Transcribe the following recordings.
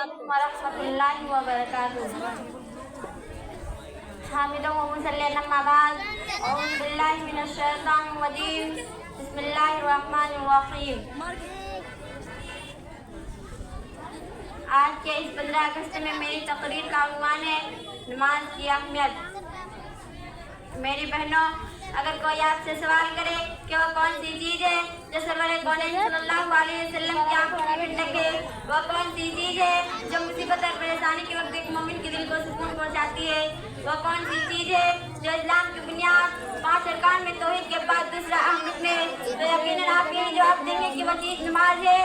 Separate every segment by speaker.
Speaker 1: अलैकुम वरहमतुल्लाहि वबरकातुहू। हामिदुन व मुसल्लिन अम्मा बाद। औज़ु बिल्लाहि मिनश शैतानिर रजीम। बिस्मिल्लाहिर रहमानिर रहीम। आज के इस 15 अगस्त में मेरी तकरीर का उन्वान है नमाज की अहमियत। मेरी बहनों, अगर कोई आपसे सवाल करे कि वो कौन सी चीज़ है जो सरवरे कौनैन सल्लल्लाहु अलैहि वसल्लम की आंखों की ठंडक है, वो कौन सी चीज़ है जो मुसीबत और परेशानी के वक्त एक मोमिन के दिल को सुकून पहुंचाती है, वो कौन सी चीज़ है जो इस्लाम की बुनियाद 5 अरकान में तौहीद के बाद दूसरा अहम रुकन है, तो यकीनन आप यही जवाब देंगे कि वो चीज़ नमाज है।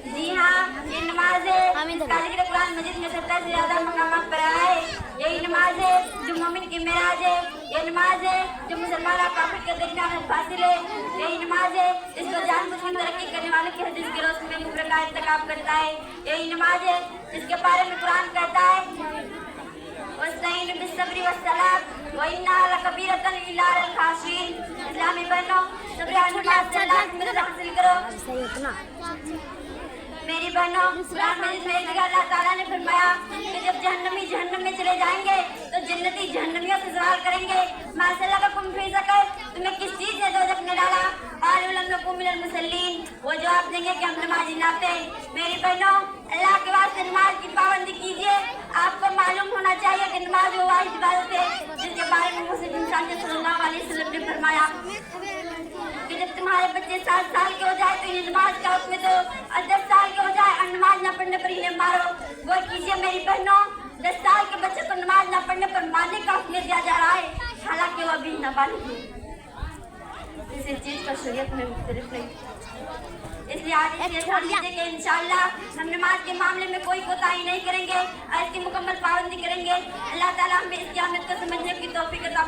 Speaker 1: जी हाँ, ये नमाज है। इसका जिक्र कुरान मजीद में 70 से ज़्यादा मकामात पर आया है। यही नमाज है जो मोमिन की मेराज है। ये नमाज है जो मुसलमान और काफिर के दरमियान में फासिल है। यही नमाज है जिसको जानबूझ कर तरक्की करने वाले की हदीस के रोशनी में कुफ्र का इर्तिकाब करता है। यही नमाज है जिसके बारे में कुरान कहता है वस्तईनु बिस्सब्रि वस्सलात व इन्नहा लकबीरतन इल्ला अल खाशिईन। इस्लामी बहनों, सब्र और नमाज से अल्लाह की मदद हासिल करो। मेरी बहनों, कुरान मजीद में एक जगह अल्लाह ताला ने फरमाया कि जब जहन्नमी जहन्नम में चले जाएंगे तो जन्नती जहन्नमियों से सवाल करेंगे माशअल्लाह का कुम फी सकर, तुम्हें किस चीज ने दोज़ख में डाला? क़ालू लम नकु मिनल मुसल्लीन। वो जवाब देंगे कि हम नमाज़ी ना थे। मेरी बहनों, अल्लाह के वास्ते नमाज की पाबंदी कीजिए। आपको मालूम होना चाहिए कि नमाज वो वाहिद इबादत है जिसके बारे में मुस्लिम इंसान सल्लल्लाहु अलैहि वसल्लम ने फरमाया कि जब तुम्हारे बच्चे 7 साल के हो जाए तो इन्हें नमाज का हुक्म दो, और 10 साल के हो जाए और नमाज न पढ़ने पर इन्हें मारो। गौर कीजिए मेरी बहनों, 10 साल के बच्चे को नमाज न पढ़ने पर मारने का हुक्म दिया जा रहा है, हालांकि वो अभी नाबालिग है। इसी चीज का शरीयत में मुख्तलिफ नहीं। इसलिए आज इसलिए छोड़ दीजिए कि इंशाअल्लाह हम नमाज के मामले में कोई कोताही नहीं करेंगे और इसकी मुकम्मल पाबंदी करेंगे। अल्लाह ताला हमें इस क़यामत को समझने की तौफीक अता